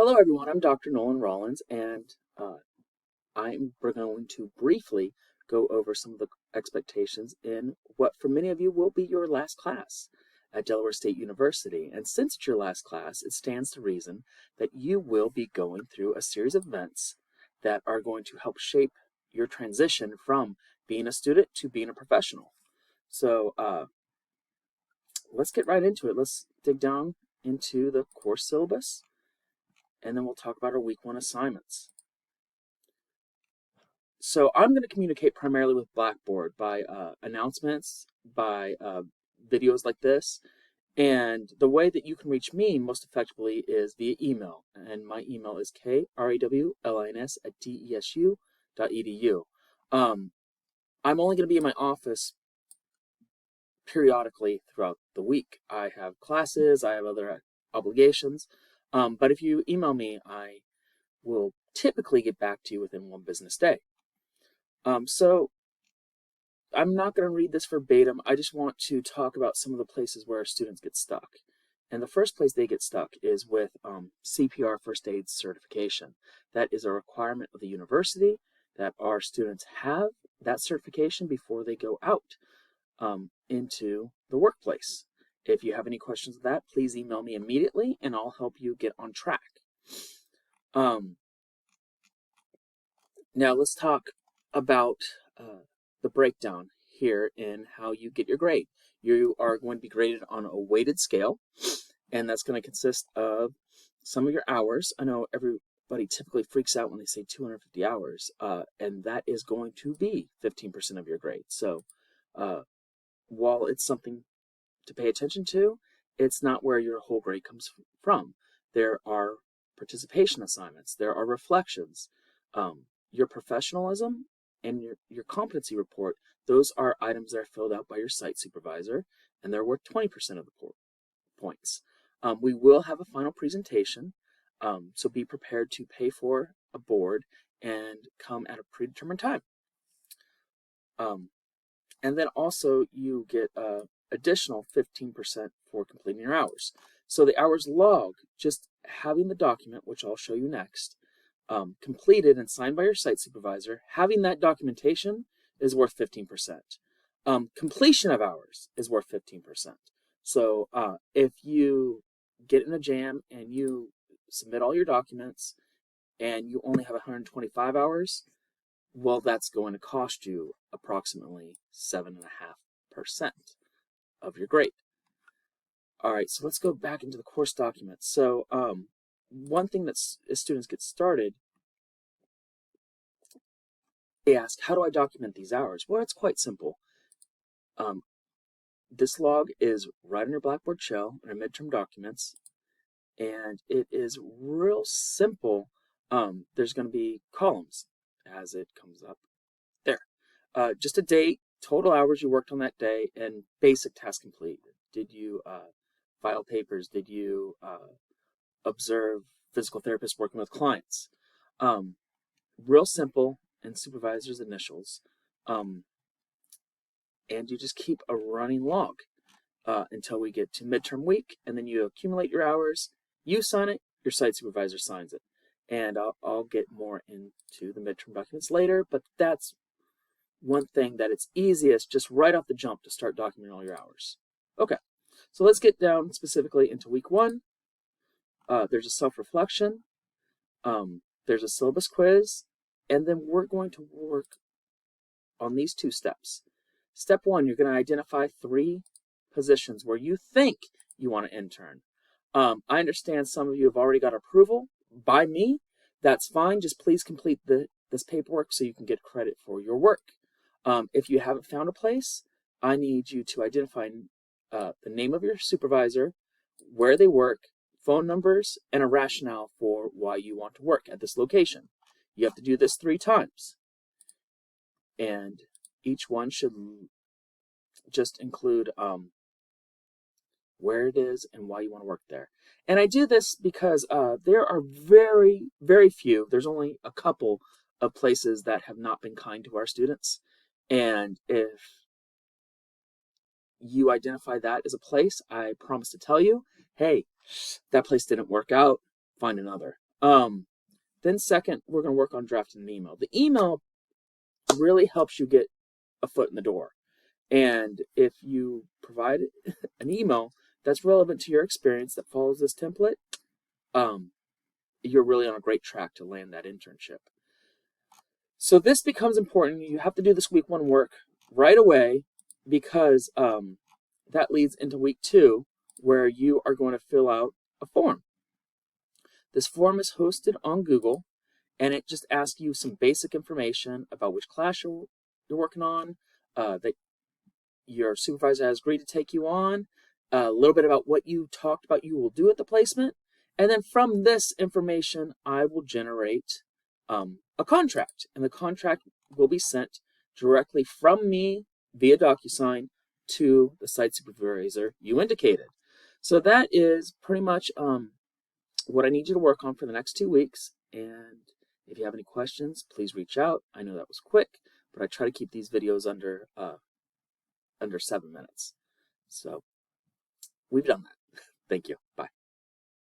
Hello, everyone. I'm Dr. Nolan Rollins, and we're going to briefly go over some of the expectations in what, for many of you, will be your last class at Delaware State University. And since it's your last class, it stands to reason that you will be going through a series of events that are going to help shape your transition from being a student to being a professional. So let's get right into it. Let's dig down into the course syllabus, and then we'll talk about our week 1 assignments. So I'm going to communicate primarily with Blackboard by announcements, by videos like this, and the way that you can reach me most effectively is via email, and my email is krawlins@desu.edu. I'm only going to be in my office periodically throughout the week. I have classes, I have other obligations, but if you email me, I will typically get back to you within 1 business day. So I'm not going to read this verbatim. I just want to talk about some of the places where our students get stuck. And the first place they get stuck is with CPR first aid certification. That is a requirement of the university that our students have that certification before they go out into the workplace. If you have any questions of that, please email me immediately and I'll help you get on track. Now let's talk about the breakdown here in how you get your grade. You are going to be graded on a weighted scale, and that's going to consist of some of your hours. I know everybody typically freaks out when they say 250 hours, and that is going to be 15% of your grade. So while it's something to pay attention to, it's not where your whole grade comes from. There are participation assignments, there are reflections, your professionalism and your competency report. Those are items that are filled out by your site supervisor, and they're worth 20% of the points. We will have a final presentation, so be prepared to pay for a board and come at a predetermined time. And then also you get additional 15% for completing your hours. So the hours log, just having the document, which I'll show you next, completed and signed by your site supervisor, having that documentation is worth 15%. Completion of hours is worth 15%. So if you get in a jam and you submit all your documents and you only have 125 hours, well, that's going to cost you approximately 7.5% of your grade. All right, so let's go back into the course document. So one thing that as students get started, they ask, how do I document these hours? Well, it's quite simple. This log is right on your Blackboard shell in our midterm documents, and it is real simple. There's going to be columns as it comes up there. Just a date, total hours you worked on that day, and basic task complete. Did you file papers? Did you observe physical therapists working with clients? Real simple, and supervisor's initials. And you just keep a running log until we get to midterm week, and then you accumulate your hours, you sign it, your site supervisor signs it. And I'll get more into the midterm documents later, but that's one thing that it's easiest just right off the jump to start documenting all your hours. Okay, so let's get down specifically into week 1. There's a self-reflection, there's a syllabus quiz, and then we're going to work on these 2 steps. Step 1, you're going to identify 3 positions where you think you want to intern. I understand some of you have already got approval by me. That's fine. Just please complete this paperwork so you can get credit for your work. If you haven't found a place, I need you to identify the name of your supervisor, where they work, phone numbers, and a rationale for why you want to work at this location. You have to do this 3 times. And each one should just include where it is and why you want to work there. And I do this because there are very, very few, there's only a couple of places that have not been kind to our students. And if you identify that as a place, I promise to tell you, hey, that place didn't work out, find another. Then second, we're going to work on drafting an email. The email really helps you get a foot in the door. And if you provide an email that's relevant to your experience that follows this template, you're really on a great track to land that internship. So this becomes important. You have to do this week 1 work right away, because that leads into week 2, where you are going to fill out a form. This form is hosted on Google, and it just asks you some basic information about which class you're working on, that your supervisor has agreed to take you on, a little bit about what you talked about you will do at the placement, and then from this information, I will generate a contract, and the contract will be sent directly from me via DocuSign to the site supervisor you indicated. So that is pretty much what I need you to work on for the next 2 weeks. And if you have any questions, please reach out. I know that was quick, but I try to keep these videos under 7 minutes. So we've done that. Thank you. Bye.